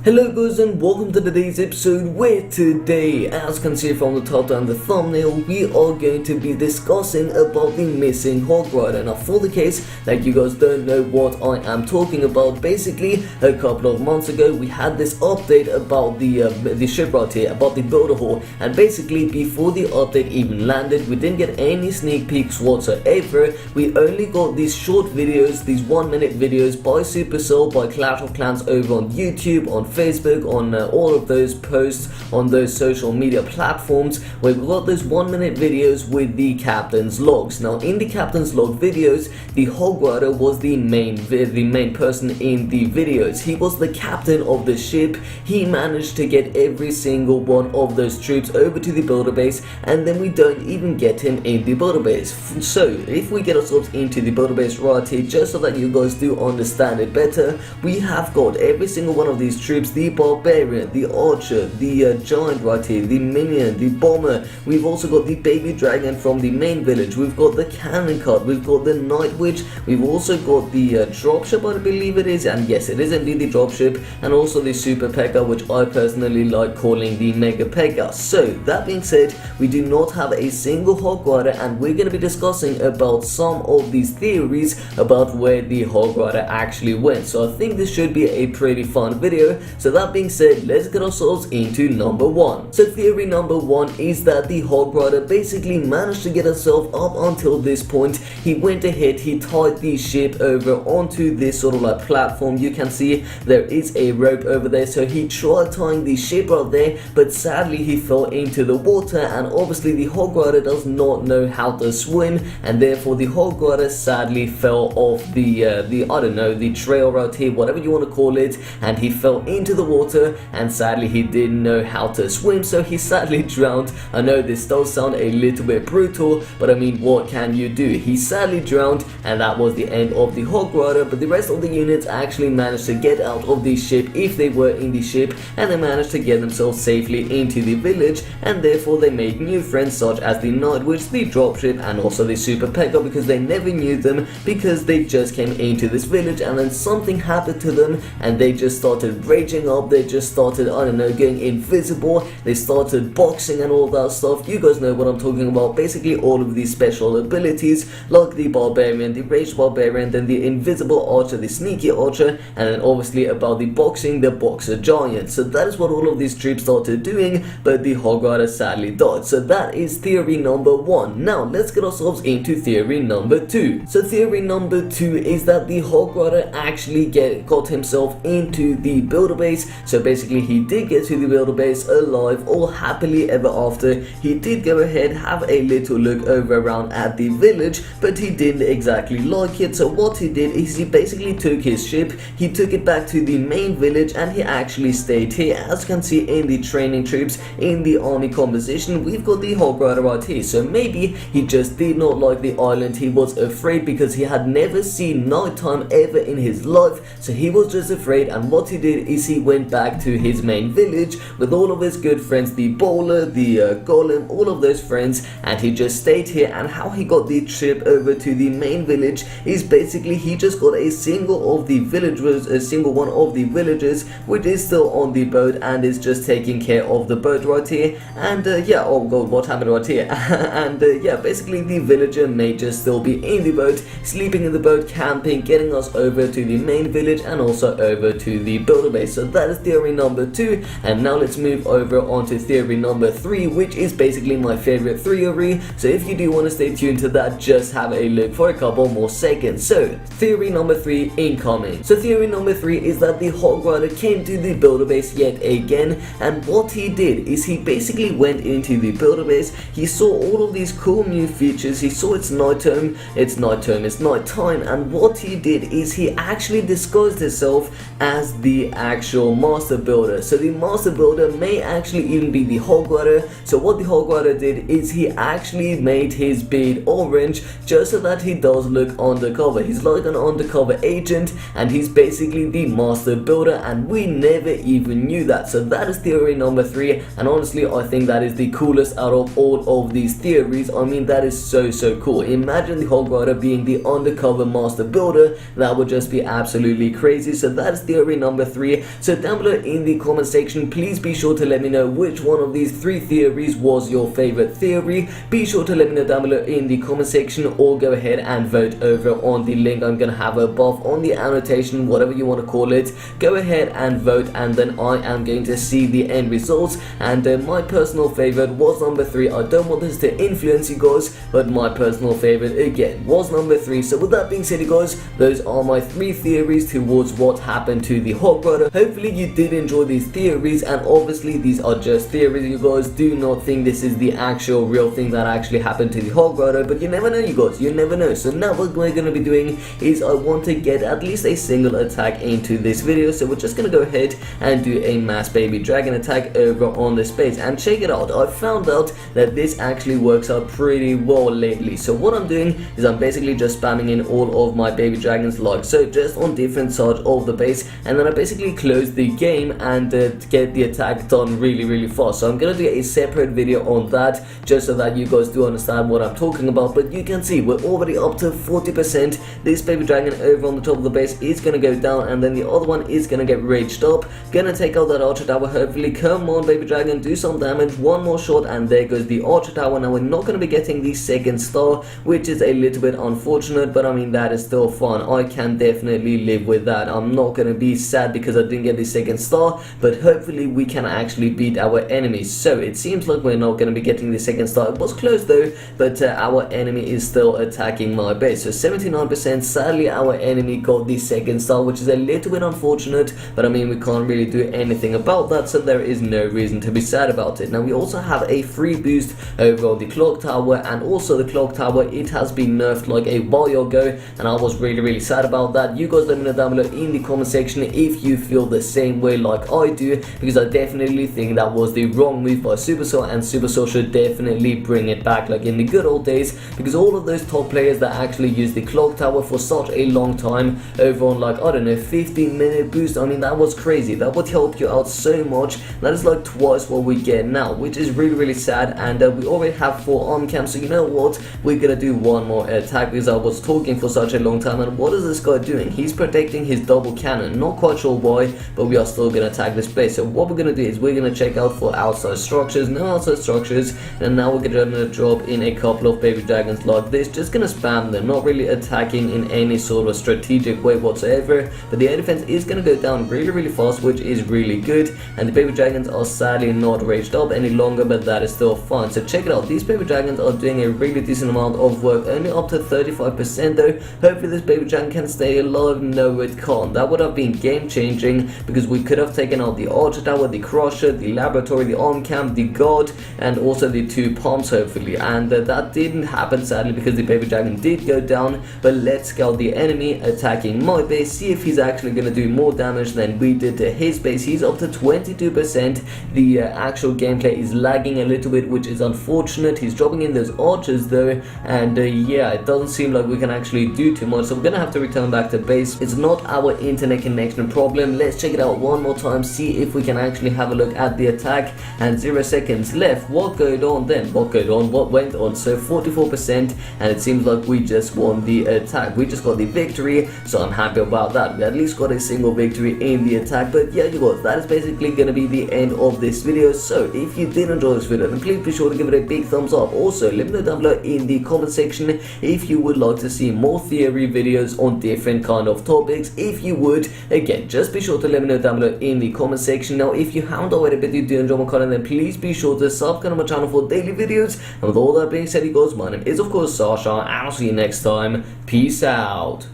Hello guys and welcome to today's episode, where today, as you can see from the title and the thumbnail, we are going to be discussing about the Missing Hog Rider. Now for the case that you guys don't know what I am talking about, basically a couple of months ago we had this update about the ship right here, about the builder hall, and basically before the update even landed we didn't get any sneak peeks whatsoever. We only got these short videos, these 1-minute videos by Supercell, by Clash of Clans over on YouTube, on Facebook, on all of those posts on those social media platforms, where we got those 1-minute videos with the captain's logs. Now in the captain's log videos, the Hog Rider was the main person in the videos. He was the captain of the ship. He managed to get every single one of those troops over to the builder base, and then we don't even get him in the builder base. So if we get ourselves into the builder base right here, just so that you guys do understand it better, we have got every single one of these troops: the barbarian, the archer, the giant right here, the minion, the bomber. We've also got the baby dragon from the main village. We've got the cannon cart, we've got the night witch, we've also got the dropship, I believe it is, and yes, it is indeed the dropship, and also the super pekka, which I personally like calling the mega pekka. So that being said, we do not have a single Hog Rider, and we're going to be discussing about some of these theories about where the Hog Rider actually went. So I think this should be a pretty fun video. So that being said, let's get ourselves into number 1. So theory number 1 is that the Hog Rider basically managed to get himself up until this point. He went ahead, he tied the ship over onto this sort of like platform. You can see there is a rope over there, so he tried tying the ship right there, but sadly he fell into the water, and obviously the Hog Rider does not know how to swim, and therefore the Hog Rider sadly fell off the I don't know, the trail right here, whatever you want to call it, and he fell into the water, and sadly he didn't know how to swim, so he sadly drowned. I know this does sound a little bit brutal, but I mean, what can you do? He sadly drowned, and that was the end of the Hog Rider. But the rest of the units actually managed to get out of the ship, if they were in the ship, and they managed to get themselves safely into the village, and therefore they made new friends such as the night witch, the dropship, and also the super pekka, because they never knew them, because they just came into this village and then something happened to them and they just started raging up. They just started, I don't know, going invisible. They started boxing and all that stuff. You guys know what I'm talking about. Basically all of these special abilities, like the barbarian, the raged barbarian, then the invisible archer, the sneaky archer, and then obviously about the boxing, the boxer giant. So that is what all of these troops started doing, but the Hog Rider sadly died. So that is theory number 1. Now let's get ourselves into theory number 2. So theory number 2 is that the Hog Rider actually got himself into the builder base. So basically he did get to the builder base alive, all happily ever after. He did go ahead, have a little look over around at the village, but he didn't exactly like it. So what he did is he basically took his ship, he took it back to the main village, and he actually stayed here. As you can see in the training troops, in the army composition, we've got the Hog Rider right here. So maybe he just did not like the island. He was afraid because he had never seen nighttime ever in his life, so he was just afraid, and what he did is he went back to his main village with all of his good friends, the bowler, the golem, all of those friends, and he just stayed here. And how he got the trip over to the main village is basically he just got a single one of the villagers which is still on the boat and is just taking care of the boat right here. And yeah, oh god, what happened right here? And yeah, basically the villager may just still be in the boat, sleeping in the boat, camping, getting us over to the main village and also over to the builder base. So that is theory number 2, and now let's move over onto theory number 3, which is basically my favorite theory. So if you do want to stay tuned to that, just have a look for a couple more seconds. So theory number 3 incoming. So theory number 3 is that the Hog Rider came to the builder base yet again, and what he did is he basically went into the builder base. He saw all of these cool new features. He saw it's nighttime, it's nighttime, and what he did is he actually disguised himself as the actual actual master builder. So the master builder may actually even be the hog rider. So what the hog rider did is he actually made his beard orange just so that he does look undercover. He's like an undercover agent, and he's basically the master builder, and we never even knew that. So that is theory number 3, and honestly I think that is the coolest out of all of these theories. I mean, that is so cool. Imagine the hog rider being the undercover master builder. That would just be absolutely crazy. So that is theory number 3. So down below in the comment section, please be sure to let me know which one of these 3 theories was your favorite theory. Be sure to let me know down below in the comment section, or go ahead and vote over on the link I'm gonna have above on the annotation, whatever you want to call it. Go ahead and vote, and then I am going to see the end results. And my personal favorite was number 3. I don't want this to influence you guys, but my personal favorite again was number 3. So with that being said, you guys, those are my 3 theories towards what happened to the hog rider. Hopefully you did enjoy these theories, and obviously these are just theories. You guys do not think this is the actual real thing that actually happened to the hog rider, but you never know, you guys, you never know. So now what we're going to be doing is I want to get at least a single attack into this video. So we're just going to go ahead and do a mass baby dragon attack over on this base, and check it out. I found out that this actually works out pretty well lately. So what I'm doing is I'm basically just spamming in all of my baby dragons like so, just on different sides of the base, and then I basically close the game and get the attack done really fast. So I'm gonna do a separate video on that, just so that you guys do understand what I'm talking about. But you can see we're already up to 40%. This baby dragon over on the top of the base is gonna go down, and then the other one is gonna get raged up. Gonna take out that archer tower, hopefully. Come on, baby dragon, do some damage. One more shot, and there goes the archer tower. Now we're not gonna be getting the second star, which is a little bit unfortunate, but I mean, that is still fun. I can definitely live with that. I'm not gonna be sad because I didn't get the second star, but hopefully we can actually beat our enemies. So it seems like we're not gonna be getting the second star. It was close though, but our enemy is still attacking my base. So 79%. Sadly our enemy got the second star, which is a little bit unfortunate, but I mean, we can't really do anything about that, so there is no reason to be sad about it. Now we also have a free boost over on the clock tower, and also the clock tower, it has been nerfed like a while ago, and I was really sad about that. You guys let me know down below in the comment section if you feel the same way like I do, because I definitely think that was the wrong move by Supercell, and Supercell should definitely bring it back like in the good old days, because all of those top players that actually used the clock tower for such a long time over on like, I don't know, 15-minute boost, I mean, that was crazy. That would help you out so much. That is like twice what we get now, which is really sad. And we already have 4 arm camps, so you know what, we're gonna do one more attack, because I was talking for such a long time. And what is this guy doing? He's protecting his double cannon. Not quite sure why, but we are still gonna attack this base. So what we're gonna do is we're gonna check out for outside structures. No outside structures, and now we're gonna drop in a couple of baby dragons like this. Just gonna spam them, not really attacking in any sort of strategic way whatsoever, but the air defense is gonna go down really fast, which is really good. And the baby dragons are sadly not raged up any longer, but that is still fun. So check it out, these baby dragons are doing a really decent amount of work, only up to 35% though. Hopefully this baby dragon can stay alive. No, it can't. That would have been game changing, because we could have taken out the archer tower, the crusher, the laboratory, the arm camp, the guard, and also the 2 pumps hopefully. And that didn't happen sadly, because the baby dragon did go down. But let's scout the enemy attacking my base, see if he's actually going to do more damage than we did to his base. He's up to 22%. The actual gameplay is lagging a little bit, which is unfortunate. He's dropping in those archers though, and yeah, it doesn't seem like we can actually do too much, so we're gonna have to return back to base. It's not our internet connection problem. Let's check it out one more time, see if we can actually have a look at the attack. And 0 seconds left. What going on then? What going on? What went on? So 44%, and it seems like we just won the attack. We just got the victory, so I'm happy about that. We at least got a single victory in the attack. But yeah, you guys, that is basically gonna be the end of this video. So if you did enjoy this video, then please be sure to give it a big thumbs up. Also, let me know down below in the comment section if you would like to see more theory videos on different kind of topics. If you would, again, just be sure to let me know down below in the comment section. Now, if you haven't already, but you do enjoy my content, then please be sure to subscribe to my channel for daily videos. And with all that being said, you guys, my name is of course Asascha, and I'll see you next time. Peace out.